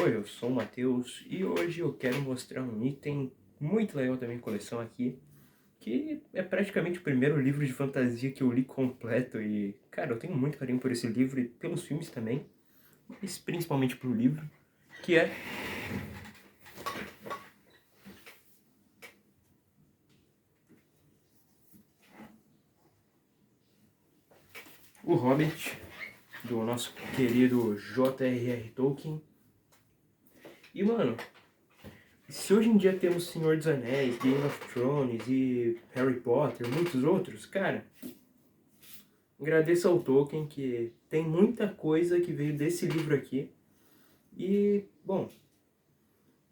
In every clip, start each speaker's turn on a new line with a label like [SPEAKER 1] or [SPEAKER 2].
[SPEAKER 1] Oi, eu sou o Matheus e hoje eu quero mostrar um item muito legal da minha coleção aqui, que é praticamente o primeiro livro de fantasia que eu li completo e, cara, eu tenho muito carinho por esse livro e pelos filmes também, mas principalmente pelo livro, que é O Hobbit, do nosso querido J.R.R. Tolkien. E, mano, se hoje em dia temos Senhor dos Anéis, Game of Thrones e Harry Potter, muitos outros, cara, agradeço ao Tolkien que tem muita coisa que veio desse livro aqui. E, bom,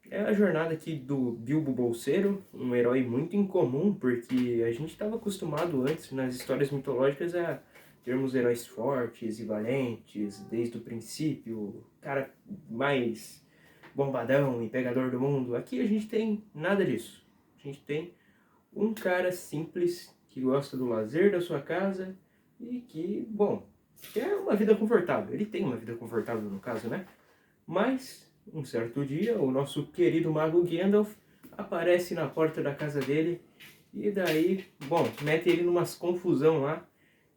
[SPEAKER 1] é a jornada aqui do Bilbo Bolseiro, um herói muito incomum, porque a gente estava acostumado antes nas histórias mitológicas a termos heróis fortes e valentes desde o princípio, cara mais bombadão e pegador do mundo. Aqui a gente tem nada disso. A gente tem um cara simples que gosta do lazer da sua casa e que, bom, quer uma vida confortável. Ele tem uma vida confortável no caso, né? Mas, um certo dia, o nosso querido mago Gandalf aparece na porta da casa dele e daí, bom, mete ele numas confusão lá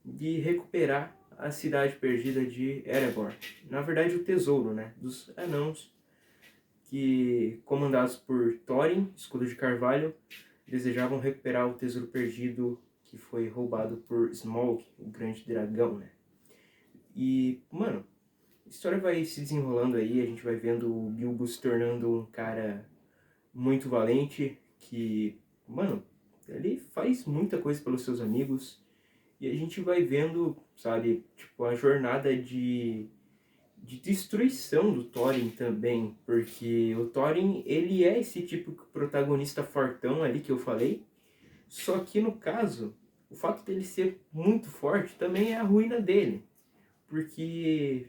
[SPEAKER 1] de recuperar a cidade perdida de Erebor. Na verdade, o tesouro, né? Dos anãos que, comandados por Thorin, escudo de carvalho, desejavam recuperar o tesouro perdido que foi roubado por Smaug, o grande dragão, né? E, mano, a história vai se desenrolando aí, a gente vai vendo o Bilbo se tornando um cara muito valente, que, mano, ele faz muita coisa pelos seus amigos, e a gente vai vendo, sabe, tipo, a jornada de destruição do Thorin também, porque o Thorin, ele é esse tipo de protagonista fortão ali que eu falei, só que no caso, o fato dele ser muito forte também é a ruína dele, porque,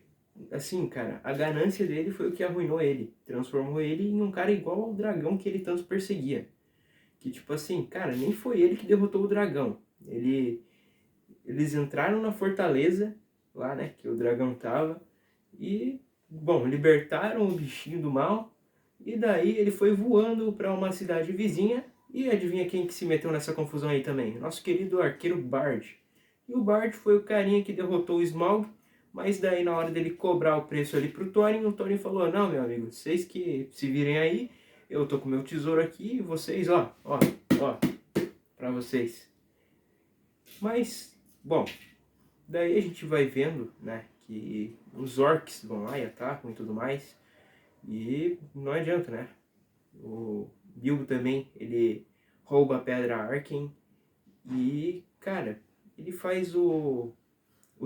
[SPEAKER 1] assim, cara, a ganância dele foi o que arruinou ele, transformou ele em um cara igual ao dragão que ele tanto perseguia. Que, tipo assim, cara, nem foi ele que derrotou o dragão. Eles entraram na fortaleza, lá, né, que o dragão tava, e, bom, libertaram o bichinho do mal, e daí ele foi voando para uma cidade vizinha, e adivinha quem que se meteu nessa confusão aí também? Nosso querido arqueiro Bard. E o Bard foi o carinha que derrotou o Smaug, mas daí na hora dele cobrar o preço ali pro Thorin, o Thorin falou, não, meu amigo, vocês que se virem aí, eu tô com meu tesouro aqui, e vocês, ó, pra vocês. Mas, bom, daí a gente vai vendo, né, que os orcs vão lá e atacam e tudo mais. E não adianta, né? O Bilbo também, ele rouba a pedra Arken e, cara, ele faz o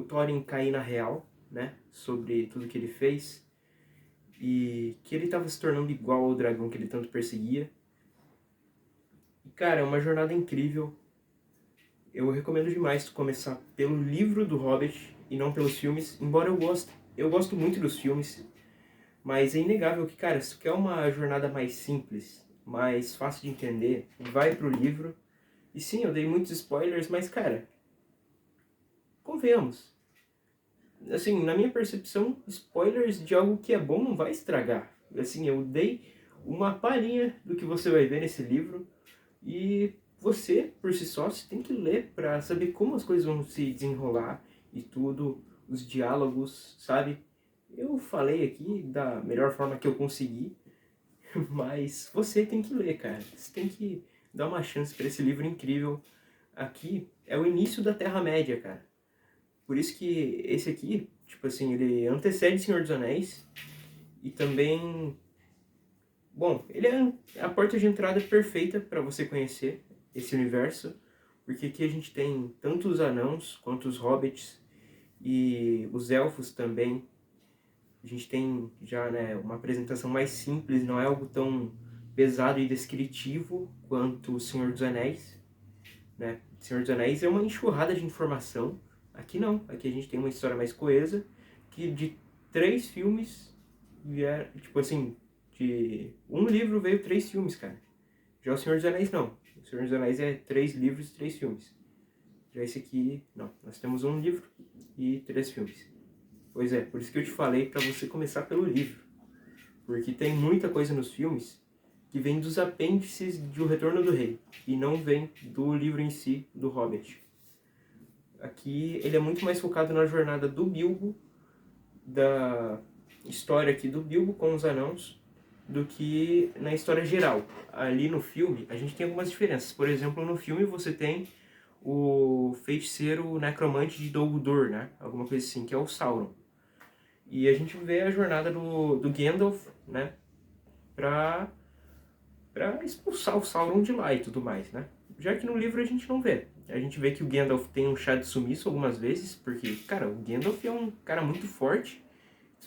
[SPEAKER 1] Thorin cair na real, né? Sobre tudo que ele fez e que ele estava se tornando igual ao dragão que ele tanto perseguia. E, cara, é uma jornada incrível. Eu recomendo demais tu começar pelo livro do Hobbit e não pelos filmes, embora eu gosto muito dos filmes, mas é inegável que, cara, se tu quer uma jornada mais simples, mais fácil de entender, vai pro livro. E sim, eu dei muitos spoilers, mas, cara, convenhamos. Assim, na minha percepção, spoilers de algo que é bom não vai estragar. Assim, eu dei uma palhinha do que você vai ver nesse livro e você, por si só, você tem que ler para saber como as coisas vão se desenrolar e tudo, os diálogos, sabe? Eu falei aqui da melhor forma que eu consegui, mas você tem que ler, cara. Você tem que dar uma chance para esse livro incrível. Aqui é o início da Terra-média, cara. Por isso que esse aqui, tipo assim, ele antecede Senhor dos Anéis e também, bom, ele é a porta de entrada perfeita para você conhecer esse universo, porque aqui a gente tem tanto os anãos quanto os hobbits e os elfos também. A gente tem já, né, uma apresentação mais simples, não é algo tão pesado e descritivo quanto o Senhor dos Anéis, né? Senhor dos Anéis é uma enxurrada de informação. Aqui não, aqui a gente tem uma história mais coesa, que de 3 filmes vieram, tipo assim, de um livro veio 3 filmes, cara. Já o Senhor dos Anéis não. O Senhor dos Anéis é 3 livros e 3 filmes. Já esse aqui, não. Nós temos um livro e 3 filmes. Pois é, por isso que eu te falei para você começar pelo livro. porque tem muita coisa nos filmes que vem dos apêndices do Retorno do Rei, e não vem do livro em si, do Hobbit. Aqui ele é muito mais focado na jornada do Bilbo, da história aqui do Bilbo com os anãos, do que na história geral. Ali no filme a gente tem algumas diferenças. Por exemplo, no filme você tem o feiticeiro necromante de Dol Guldur, né? Alguma coisa assim, que é o Sauron. E a gente vê a jornada do Gandalf, né? Pra expulsar o Sauron de lá e tudo mais, né? Já que no livro a gente não vê. A gente vê que o Gandalf tem um chá de sumiço algumas vezes, porque, cara, o Gandalf é um cara muito forte.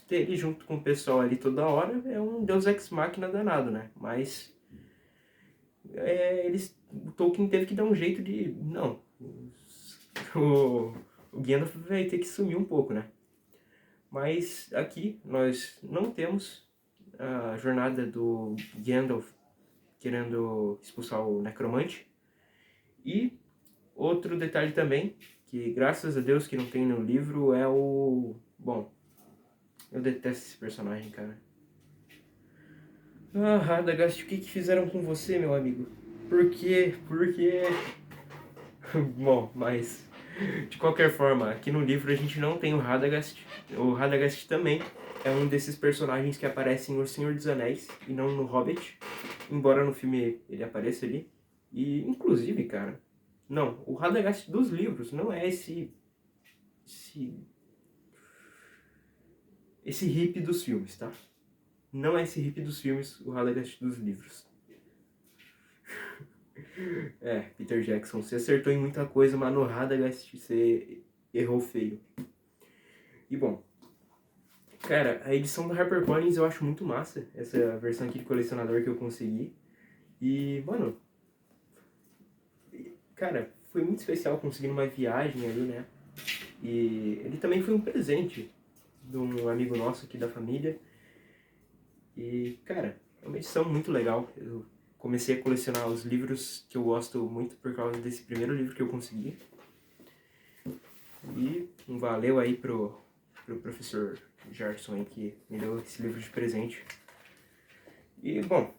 [SPEAKER 1] Ter ele junto com o pessoal ali toda hora é um deus ex machina danado, né? Mas o Tolkien teve que dar um jeito de... Não, o Gandalf vai ter que sumir um pouco, né? Mas aqui nós não temos a jornada do Gandalf querendo expulsar o necromante. E outro detalhe também, que graças a Deus que não tem no livro, é o... Bom, eu detesto esse personagem, cara. Ah, Radagast, o que fizeram com você, meu amigo? Por quê? Por quê? Bom, mas... De qualquer forma, aqui no livro a gente não tem o Radagast. O Radagast também é um desses personagens que aparecem no Senhor dos Anéis e não no Hobbit. Embora no filme ele apareça ali. E, inclusive, cara... Não, o Radagast dos livros não é esse hippie dos filmes, tá? Não é esse hippie dos filmes, o Radagast dos livros. Peter Jackson, você acertou em muita coisa, mas no Radagast você errou feio. E bom, cara, a edição do HarperCollins eu acho muito massa, essa versão aqui de colecionador que eu consegui. E, mano, cara, foi muito especial conseguir uma viagem ali, né? E ele também foi um presente de um amigo nosso aqui da família. E, cara, é uma edição muito legal. Eu comecei a colecionar os livros que eu gosto muito por causa desse primeiro livro que eu consegui. E um valeu aí pro professor Jarson aí que me deu esse livro de presente. E, bom,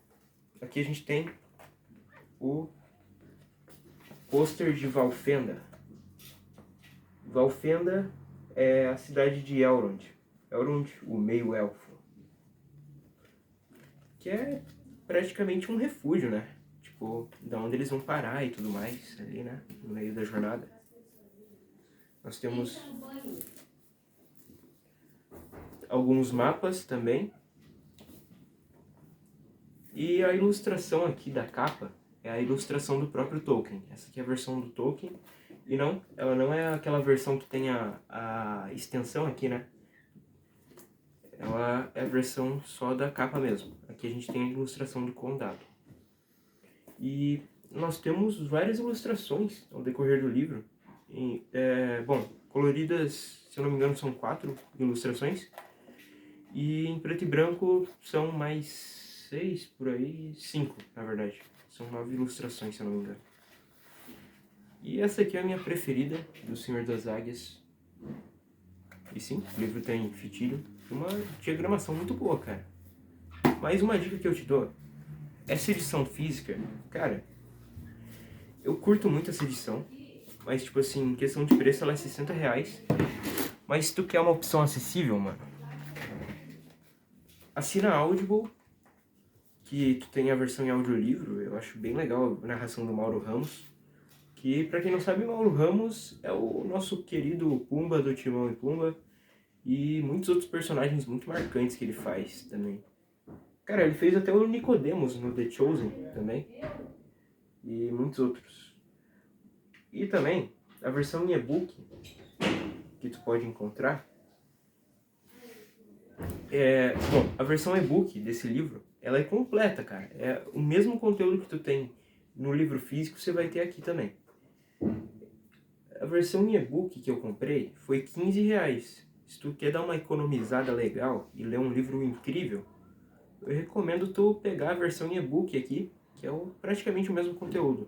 [SPEAKER 1] aqui a gente tem o pôster de Valfenda. Valfenda é a cidade de Elrond. Elrond, o meio-elfo. Que é praticamente um refúgio, né? Tipo, da onde eles vão parar e tudo mais, ali, né? No meio da jornada. Nós temos alguns mapas também. E a ilustração aqui da capa é a ilustração do próprio Tolkien. Essa aqui é a versão do Tolkien. E não, ela não é aquela versão que tem a extensão aqui, né? Ela é a versão só da capa mesmo. Aqui a gente tem a ilustração do condado. E nós temos várias ilustrações ao decorrer do livro. Bom, coloridas, se eu não me engano, são 4 ilustrações. E em preto e branco são mais 6, por aí, 5, na verdade. São 9 ilustrações, se eu não me engano. E essa aqui é a minha preferida, do Senhor das Águias. E sim, o livro tem fitilho. Uma diagramação muito boa, cara. Mais uma dica que eu te dou. Essa edição física, cara, eu curto muito essa edição. Mas, tipo assim, em questão de preço, ela é R$60. Mas se tu quer uma opção acessível, mano, assina a Audible, que tu tem a versão em audiolivro. Eu acho bem legal a narração do Mauro Ramos. Que, pra quem não sabe, Mauro Ramos é o nosso querido Pumba do Timão e Pumba. E muitos outros personagens muito marcantes que ele faz também. Cara, ele fez até o Nicodemus no The Chosen também. E muitos outros. E também, a versão em e-book que tu pode encontrar. Bom, a versão e-book desse livro, ela é completa, cara. É o mesmo conteúdo que tu tem no livro físico, você vai ter aqui também. A versão em e-book que eu comprei foi R$15. Se tu quer dar uma economizada legal e ler um livro incrível, eu recomendo tu pegar a versão em e-book aqui, que é praticamente o mesmo conteúdo.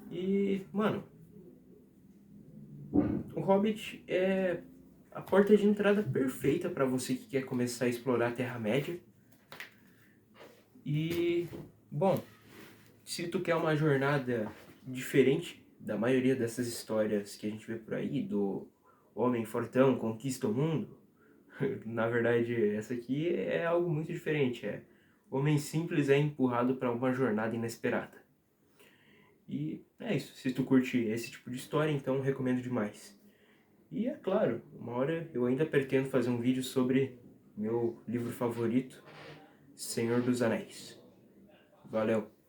[SPEAKER 1] E, mano, o Hobbit é a porta de entrada perfeita para você que quer começar a explorar a Terra-média. E, bom, se tu quer uma jornada diferente da maioria dessas histórias que a gente vê por aí, do homem fortão conquista o mundo, na verdade essa aqui é algo muito diferente, é homem simples é empurrado para uma jornada inesperada. E é isso, se tu curte esse tipo de história, então recomendo demais. E é claro, uma hora eu ainda pretendo fazer um vídeo sobre meu livro favorito, Senhor dos Anéis. Valeu!